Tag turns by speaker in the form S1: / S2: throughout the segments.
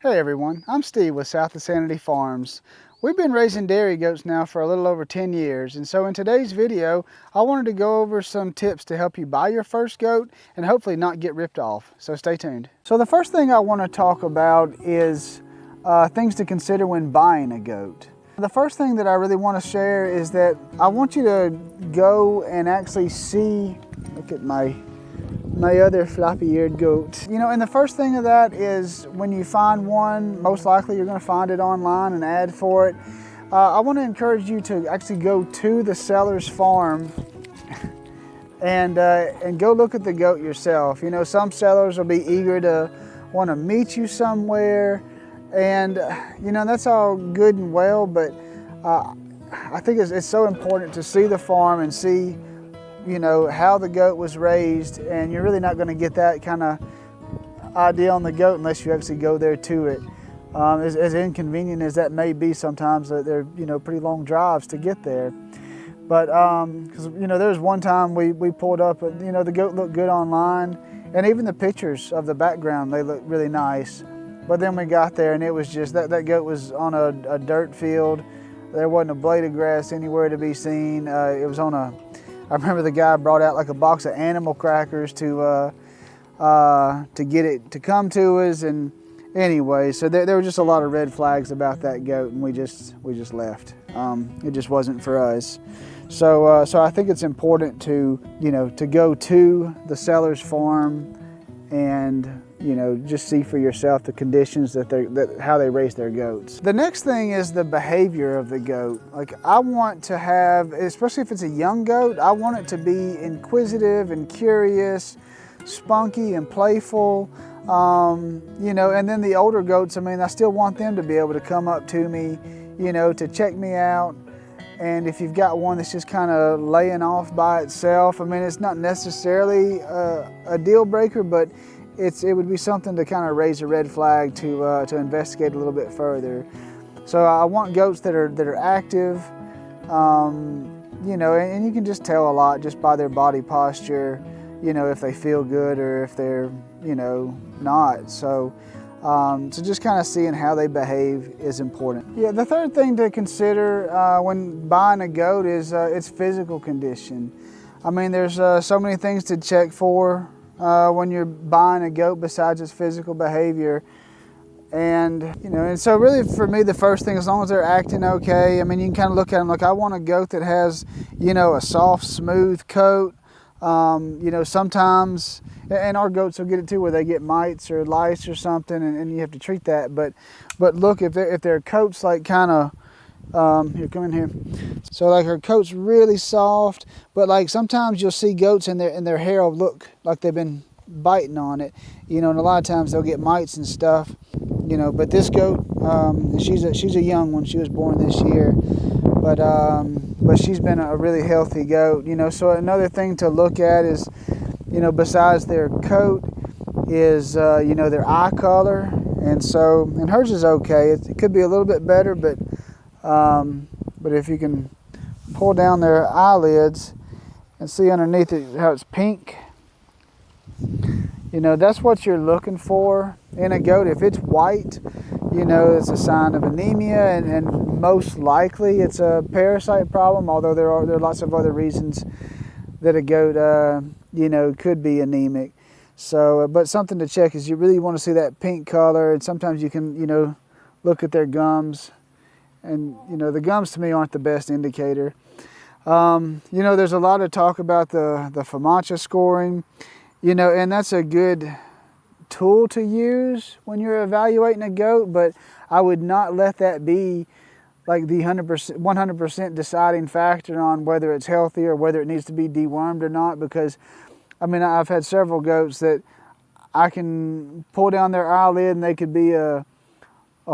S1: Hey everyone, I'm Steve with South of Sanity Farms. We've been raising dairy goats now for a little over 10 years, and so in today's video, I wanted to go over some tips to help you buy your first goat and hopefully not get ripped off, so stay tuned. So the first thing I want to talk about is things to consider when buying a goat. The first thing that I really want to share is that I want you to go and actually see, look at my other floppy-eared goat. You know, and the first thing of that is when you find one, most likely you're going to find it online, an ad for it. I want to encourage you to actually go to the seller's farm and go look at the goat yourself. You know, some sellers will be eager to want to meet you somewhere, and you know, that's all good and well, but I think it's so important to see the farm and see, you know, how the goat was raised, and you're really not going to get that kind of idea on the goat unless you actually go there to it. As inconvenient as that may be sometimes, they're, you know, pretty long drives to get there. But because you know, there was one time we pulled up, you know, the goat looked good online, and even the pictures of the background, they looked really nice. But then we got there and it was just that goat was on a dirt field. There wasn't a blade of grass anywhere to be seen. It was on I remember the guy brought out like a box of animal crackers to get it to come to us, and anyway, so there were just a lot of red flags about that goat, and we just left. It just wasn't for us. So I think it's important to, you know, to go to the seller's farm and, you know, just see for yourself the conditions how they raise their goats. The next thing is the behavior of the goat. Like, I want to have, especially if it's a young goat, I want it to be inquisitive and curious, spunky and playful. You know, and then the older goats, I mean, I still want them to be able to come up to me, you know, to check me out. And if you've got one that's just kind of laying off by itself, I mean, it's not necessarily a deal breaker, but it would be something to kind of raise a red flag to investigate a little bit further. So I want goats that are active, you know, and you can just tell a lot just by their body posture, you know, if they feel good or if they're, you know, not. So just kind of seeing how they behave is important. Yeah, the third thing to consider when buying a goat is its physical condition. I mean, there's so many things to check for when you're buying a goat besides its physical behavior. And, you know, and so really for me, the first thing, as long as they're acting okay, I mean, you can kind of look at them like, I want a goat that has, you know, a soft, smooth coat. You know, sometimes, and our goats will get it too, where they get mites or lice or something, and you have to treat that. But look, if their coat's like kind of, here, come in here. So like her coat's really soft, but like sometimes you'll see goats and their hair will look like they've been biting on it, you know, and a lot of times they'll get mites and stuff, you know. But this goat, she's a young one. She was born this year. But she's been a really healthy goat, you know. So another thing to look at is, you know, besides their coat, is you know, their eye color. And hers is okay. It could be a little bit better, but if you can pull down their eyelids and see underneath it how it's pink, you know, that's what you're looking for in a goat. If it's white, you know, it's a sign of anemia, and most likely it's a parasite problem, although there are lots of other reasons that a goat, you know, could be anemic. So, but something to check is you really want to see that pink color, and sometimes you can, you know, look at their gums, and, you know, the gums to me aren't the best indicator. You know, there's a lot of talk about the FAMACHA scoring, you know, and that's a good tool to use when you're evaluating a goat, but I would not let that be like the 100% deciding factor on whether it's healthy or whether it needs to be dewormed or not. Because I mean, I've had several goats that I can pull down their eyelid and they could be a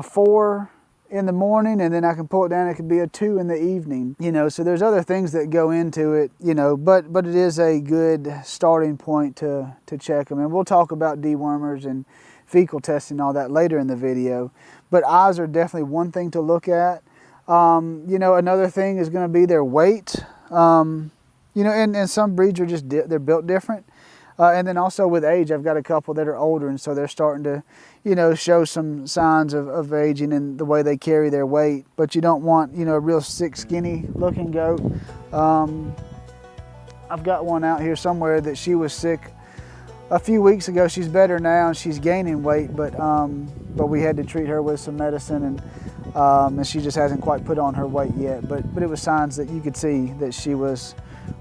S1: 4 in the morning, and then I can pull it down, it could be a 2 in the evening, you know. So there's other things that go into it, you know, but it is a good starting point to check them. And we'll talk about dewormers and fecal testing, all that later in the video. But eyes are definitely one thing to look at. You know, another thing is going to be their weight. You know, and some breeds are just, they're built different. And then also with age, I've got a couple that are older, and so they're starting to, you know, show some signs of aging in the way they carry their weight. But you don't want, you know, a real sick, skinny looking goat. I've got one out here somewhere that she was sick a few weeks ago. She's better now and she's gaining weight, but we had to treat her with some medicine, and she just hasn't quite put on her weight yet. But it was signs that you could see that she was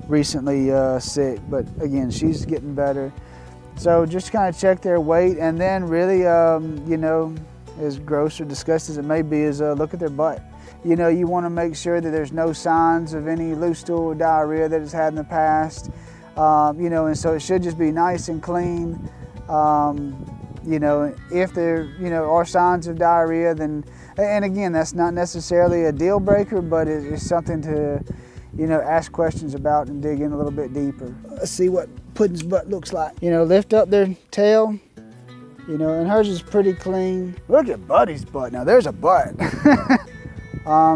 S1: recently sick. But again, she's getting better. So just kind of check their weight, and then really, you know, as gross or disgusting as it may be, is look at their butt. You know, you want to make sure that there's no signs of any loose stool or diarrhea that it's had in the past. You know, and so it should just be nice and clean. You know, if there, you know, are signs of diarrhea, then, and again, that's not necessarily a deal breaker, but it's something to, you know, ask questions about and dig in a little bit deeper. Let's see what Puddin's butt looks like. You know, lift up their tail, you know, and hers is pretty clean. Look at Buddy's butt. Now there's a butt.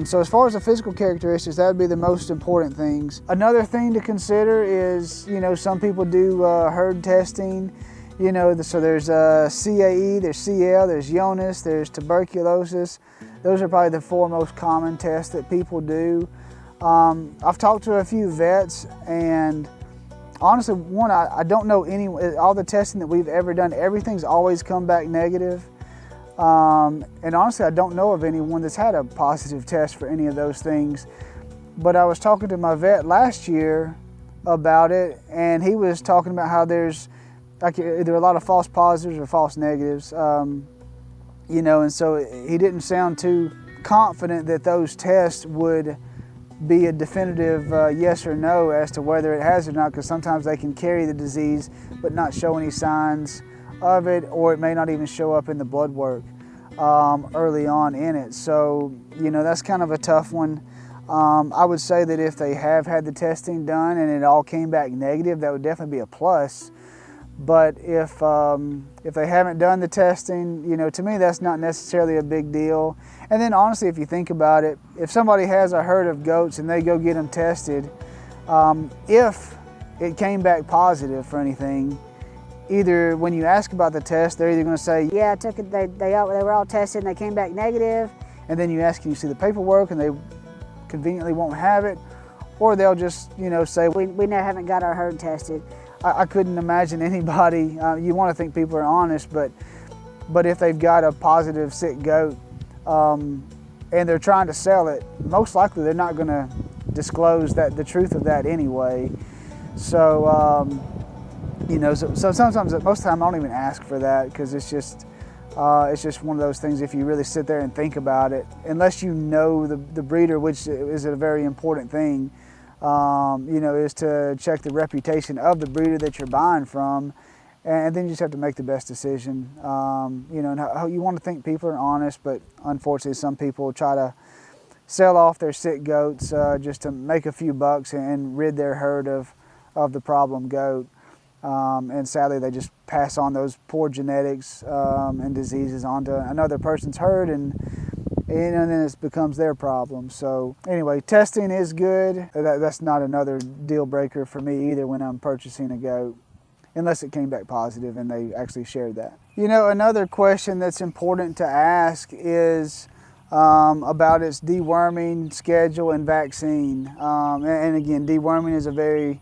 S1: So as far as the physical characteristics, that would be the most important things. Another thing to consider is, you know, some people do herd testing. You know, so there's CAE, there's CL, there's Jonas, there's tuberculosis. Those are probably the 4 most common tests that people do. I've talked to a few vets, and honestly, one, I don't know any, all the testing that we've ever done, everything's always come back negative. And honestly, I don't know of anyone that's had a positive test for any of those things. But I was talking to my vet last year about it, and he was talking about how there's like either a lot of false positives or false negatives. You know, and so he didn't sound too confident that those tests would be a definitive yes or no as to whether it has or not, because sometimes they can carry the disease but not show any signs of it, or it may not even show up in the blood work early on in it. So, you know, that's kind of a tough one. I would say that if they have had the testing done and it all came back negative, that would definitely be a plus. But if they haven't done the testing, you know, to me that's not necessarily a big deal. And then honestly, if you think about it, if somebody has a herd of goats and they go get them tested, if it came back positive for anything, either when you ask about the test, they're either going to say, yeah, I took it, they were all tested and they came back negative, and then you ask, can you see the paperwork, and they conveniently won't have it, or they'll just, you know, say, we haven't got our herd tested. I couldn't imagine anybody, you want to think people are honest, but if they've got a positive sick goat and they're trying to sell it, most likely they're not going to disclose the truth of that anyway. So, you know, so sometimes, most of the time I don't even ask for that, because it's just one of those things, if you really sit there and think about it, unless you know the breeder, which is a very important thing, you know, is to check the reputation of the breeder that you're buying from, and then you just have to make the best decision. You know, and you want to think people are honest, but unfortunately some people try to sell off their sick goats just to make a few bucks and rid their herd of the problem goat. And sadly, they just pass on those poor genetics and diseases onto another person's herd, and then it becomes their problem. So anyway, testing is good. That's not another deal breaker for me either when I'm purchasing a goat, unless it came back positive and they actually shared that. You know, another question that's important to ask is about its deworming schedule and vaccine. And again, deworming is a very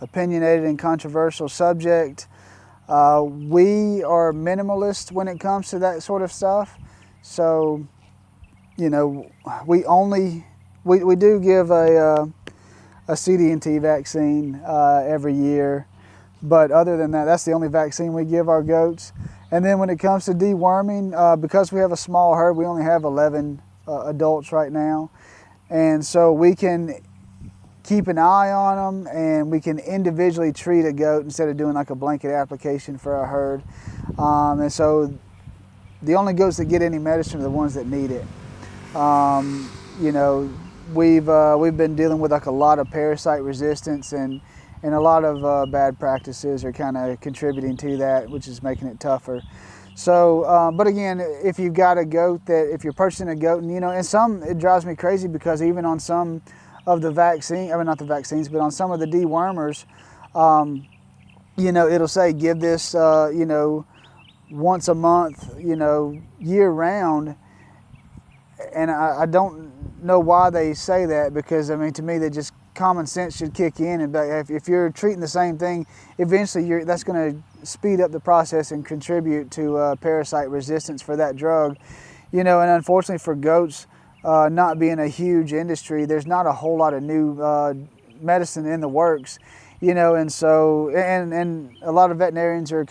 S1: opinionated and controversial subject. We are minimalist when it comes to that sort of stuff. So, you know, we do give a CD&T vaccine every year, but other than that, that's the only vaccine we give our goats. And then when it comes to deworming, because we have a small herd, we only have 11 adults right now, and so we can keep an eye on them, and we can individually treat a goat instead of doing like a blanket application for a herd. And so the only goats that get any medicine are the ones that need it. You know, we've been dealing with like a lot of parasite resistance, and a lot of bad practices are kind of contributing to that, which is making it tougher. So, but again, if you've got a goat if you're purchasing a goat, and you know, and some, it drives me crazy because even on some of the vaccine, I mean not the vaccines, but on some of the dewormers, you know, it'll say give this, you know, once a month, you know, year round. And I don't know why they say that, because I mean, to me, that just common sense should kick in, and if you're treating the same thing, eventually that's going to speed up the process and contribute to parasite resistance for that drug. You know, and unfortunately for goats, not being a huge industry, there's not a whole lot of new medicine in the works, you know, and so, and a lot of veterinarians are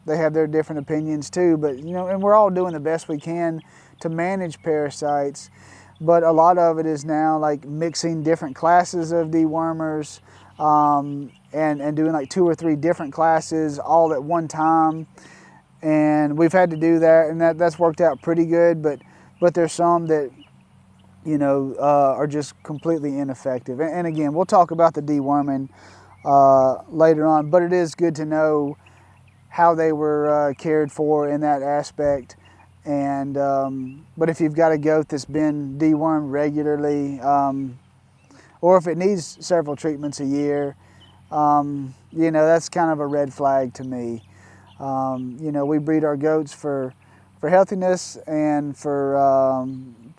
S1: they have their different opinions too, but you know, and we're all doing the best we can to manage parasites, but a lot of it is now like mixing different classes of dewormers, and doing like 2 or 3 different classes all at one time. And we've had to do that, and that's worked out pretty good, but there's some that, you know, are just completely ineffective. And again, we'll talk about the deworming later on, but it is good to know how they were cared for in that aspect. And but if you've got a goat that's been dewormed regularly, or if it needs several treatments a year, you know, that's kind of a red flag to me. You know, we breed our goats for healthiness and for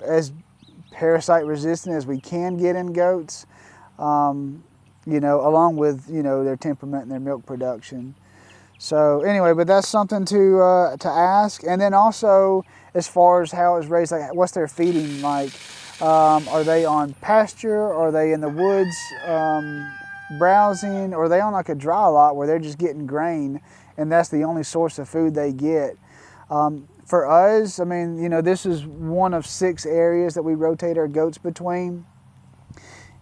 S1: as parasite resistant as we can get in goats, you know, along with, you know, their temperament and their milk production. So anyway, but that's something to ask. And then also, as far as how it's raised, like what's their feeding like? Are they on pasture? Are they in the woods browsing? Or are they on like a dry lot where they're just getting grain and that's the only source of food they get? For us, I mean, you know, this is one of 6 areas that we rotate our goats between.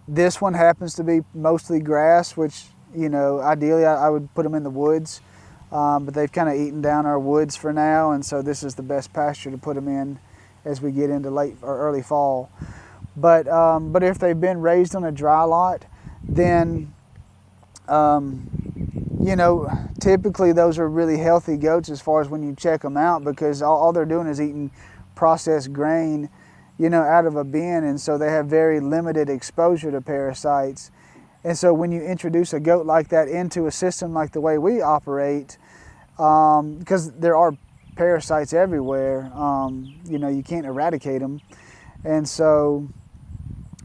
S1: This one happens to be mostly grass, which, you know, ideally I would put them in the woods. But they've kind of eaten down our woods for now, and so this is the best pasture to put them in as we get into late or early fall. But if they've been raised on a dry lot, then you know, typically those are really healthy goats as far as when you check them out, because all they're doing is eating processed grain, you know, out of a bin, and so they have very limited exposure to parasites. And so when you introduce a goat like that into a system like the way we operate, because there are parasites everywhere, you know, you can't eradicate them. And so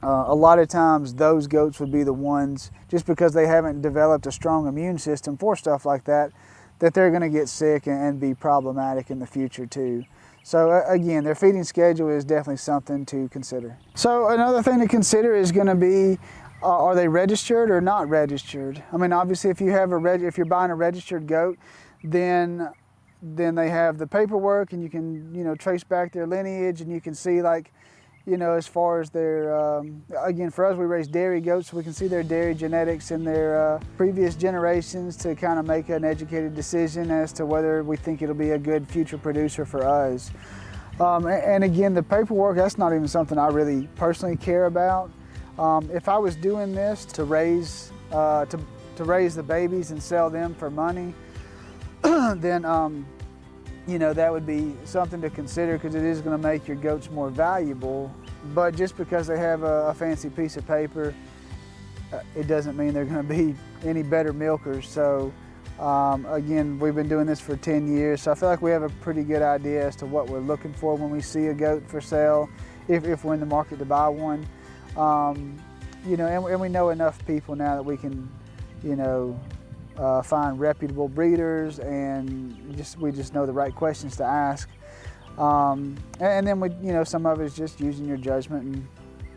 S1: a lot of times those goats would be the ones, just because they haven't developed a strong immune system for stuff like that, that they're going to get sick and be problematic in the future too. So again, their feeding schedule is definitely something to consider. So another thing to consider is going to be, are they registered or not registered? I mean, obviously, if you have if you're buying a registered goat, then they have the paperwork, and you can, you know, trace back their lineage, and you can see, like, you know, as far as their again, for us, we raise dairy goats, so we can see their dairy genetics in their previous generations to kind of make an educated decision as to whether we think it'll be a good future producer for us. And again, the paperwork, that's not even something I really personally care about. If I was doing this to raise the babies and sell them for money, then you know, that would be something to consider, because it is going to make your goats more valuable. But just because they have a fancy piece of paper, it doesn't mean they're going to be any better milkers. So again, we've been doing this for 10 years, so I feel like we have a pretty good idea as to what we're looking for when we see a goat for sale, if we're in the market to buy one. You know, and we know enough people now that we can, you know, find reputable breeders, and we just know the right questions to ask. And then you know, some of it is just using your judgment and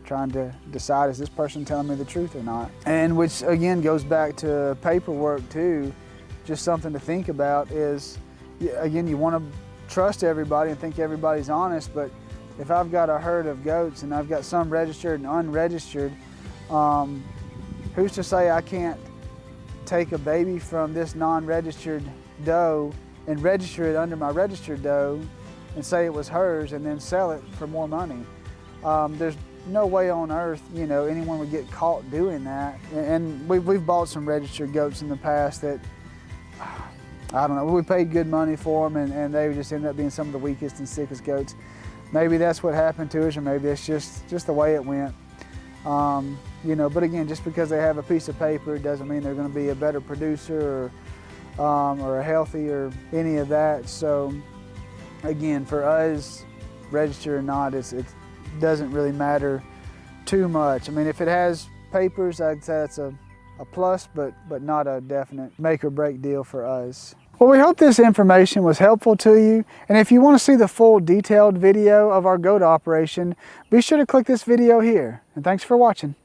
S1: trying to decide, is this person telling me the truth or not? And which again goes back to paperwork too. Just something to think about is, again, you want to trust everybody and think everybody's honest, but if I've got a herd of goats and I've got some registered and unregistered, who's to say I can't take a baby from this non-registered doe and register it under my registered doe and say it was hers and then sell it for more money? There's no way on earth, you know, anyone would get caught doing that. And we've bought some registered goats in the past that, I don't know, we paid good money for them, and they just ended up being some of the weakest and sickest goats. Maybe that's what happened to us, or maybe it's just the way it went. You know, but again, just because they have a piece of paper doesn't mean they're going to be a better producer or a healthy or any of that. So again, for us, registered or not, it doesn't really matter too much. I mean, if it has papers, I'd say that's a plus, but not a definite make or break deal for us. Well, we hope this information was helpful to you, and if you want to see the full detailed video of our goat operation, be sure to click this video here, and thanks for watching.